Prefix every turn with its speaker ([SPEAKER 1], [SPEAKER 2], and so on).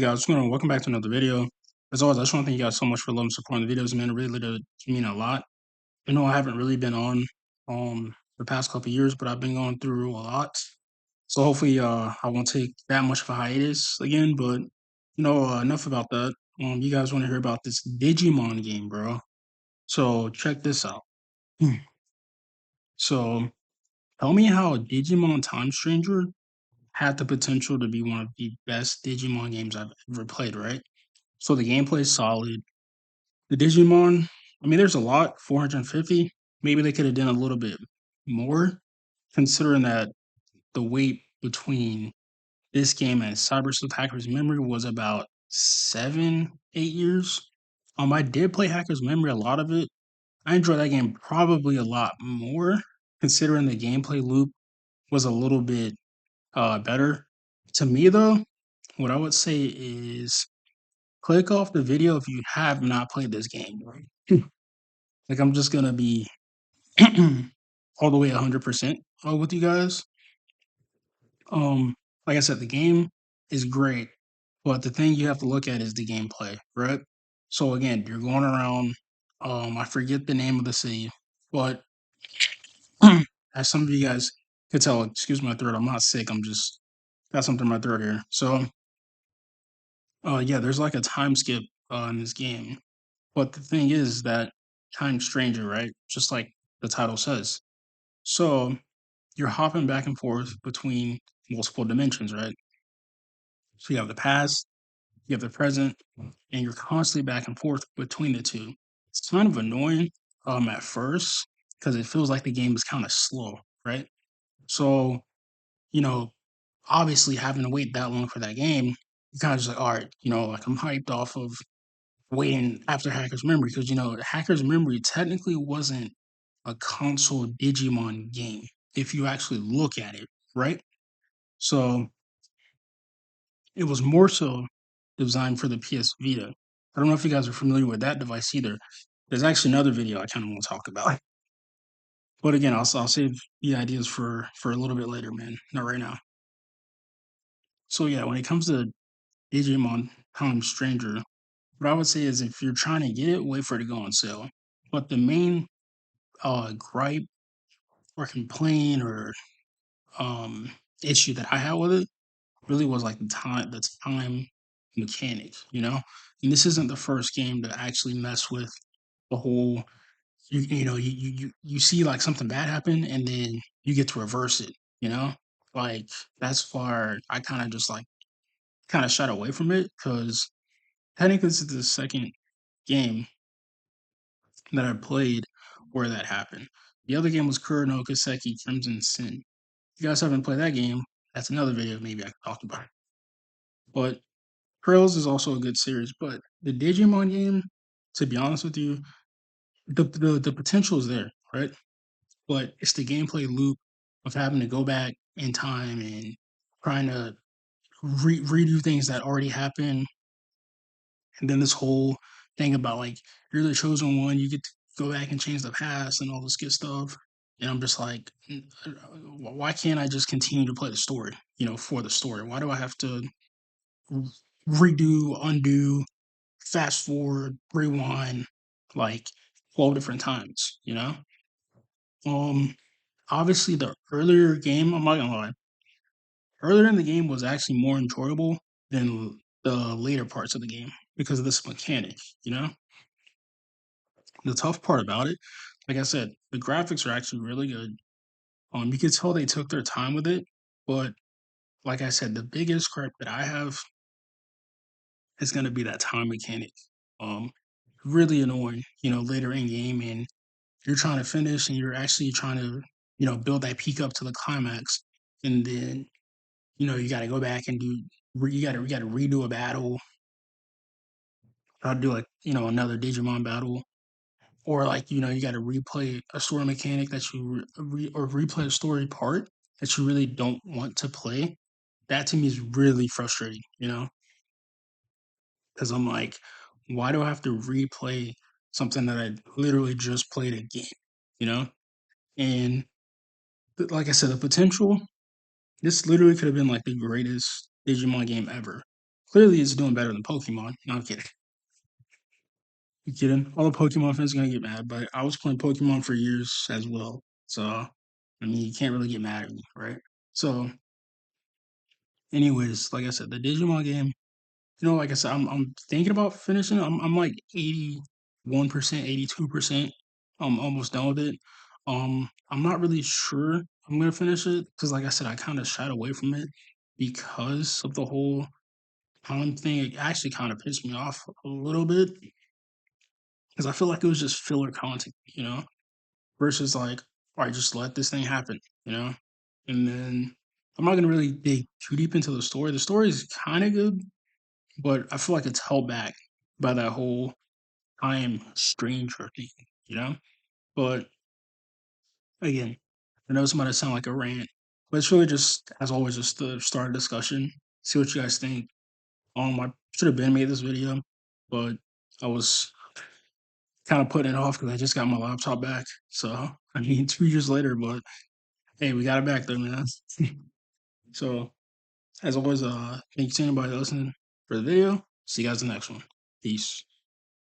[SPEAKER 1] Yeah, I was gonna welcome back to another video. As always, I just want to thank you guys so much for love and support on the videos, man. It really did mean a lot. I know I haven't really been on the past couple years, but I've been going through a lot. So hopefully I won't take that much of a hiatus again. But enough about that. You guys want to hear about this Digimon game, bro. So check this out. Hmm. So tell me how Digimon Time Stranger had the potential to be one of the best Digimon games I've ever played, right? So the gameplay is solid. The Digimon, I mean, there's a lot, 450. Maybe they could have done a little bit more, considering that the wait between this game and Cyber Sleuth Hacker's Memory was about 7, 8 years. I did play Hacker's Memory, a lot of it. I enjoyed that game probably a lot more, considering the gameplay loop was a little bit better. To me, though, what I would say is click off the video if you have not played this game. Like I'm just gonna be all the way 100% with you guys. Um, like I said, the game is great, but the thing you have to look at is the gameplay, right? So again, you're going around. I forget the name of the city, but as some of you guys could tell, excuse my throat, I'm not sick. I'm just got something in my throat here. So, yeah, there's like a time skip in this game, but the thing is that time stranger, right? Just like the title says. So you're hopping back and forth between multiple dimensions, right? So you have the past, you have the present, and you're constantly back and forth between the two. It's kind of annoying at first because it feels like the game is kind of slow, right? So, you know, obviously having to wait that long for that game, you kind of just like, all right, like I'm hyped off of waiting after Hacker's Memory because Hacker's Memory technically wasn't a console Digimon game if you actually look at it, right? So it was more so designed for the PS Vita. I don't know if you guys are familiar with that device either. There's actually another video I kind of want to talk about. But again, I'll save the ideas for a little bit later, man. Not right now. So yeah, when it comes to Digimon Time Stranger, what I would say is if you're trying to get it, wait for it to go on sale. But the main gripe or complaint or um issue that I had with it really was like the time mechanics, And this isn't the first game to actually mess with the whole you see like something bad happen and then you get to reverse it, you know? Like that's far I kind of just like kind of shot away from it because technically this is the second game that I played where that happened. The other game was Kurano Kaseki Crimson Sin. If you guys haven't played that game, that's another video maybe I could talk about. But Trails is also a good series, but the Digimon game, to be honest with you, the potential is there, right? But it's the gameplay loop of having to go back in time and trying to redo things that already happened, and then this whole thing about like you're the chosen one, you get to go back and change the past and all this good stuff. And I'm just like, why can't I just continue to play the story? For the story, why do I have to redo, undo, fast forward, rewind, like 12 different times, Um, obviously the earlier game, I'm not gonna lie, earlier in the game was actually more enjoyable than the later parts of the game because of this mechanic, you know? The tough part about it, like I said, the graphics are actually really good. You could tell they took their time with it, but like I said, the biggest gripe that I have is gonna be that time mechanic. Um, really annoying, later in game and you're trying to finish and you're actually trying to, build that peak up to the climax. And then, you got to go back and you got to redo a battle. I'll do like, another Digimon battle. Or like, you got to replay a story mechanic that or replay a story part that you really don't want to play. That to me is really frustrating, because I'm like, why do I have to replay something that I literally just played again, you know? And like I said, the potential, this literally could have been like the greatest Digimon game ever. clearly it's doing better than Pokemon. No, I'm kidding. You kidding? All the Pokemon fans are gonna get mad, but I was playing Pokemon for years as well. So I mean, you can't really get mad at me, right? So, anyways, like I said, the Digimon game. Like I said, I'm thinking about finishing. I'm like 81%, 82%. I'm almost done with it. I'm not really sure I'm gonna finish it because, like I said, I kind of shied away from it because of the whole time thing. It actually kind of pissed me off a little bit because I feel like it was just filler content, versus like, all right, just let this thing happen, you know. And then I'm not gonna really dig too deep into the story. The story is kind of good, but I feel like it's held back by that whole Time Stranger thing, you know? But again, I know this might sound like a rant, but it's really just, as always, just to start a discussion, see what you guys think. I should have been made this video, but I was kind of putting it off because I just got my laptop back. So, I mean, 2 years later, but hey, we got it back there, man. So, as always, thanks to anybody listening for the video. See you guys in the next one. Peace.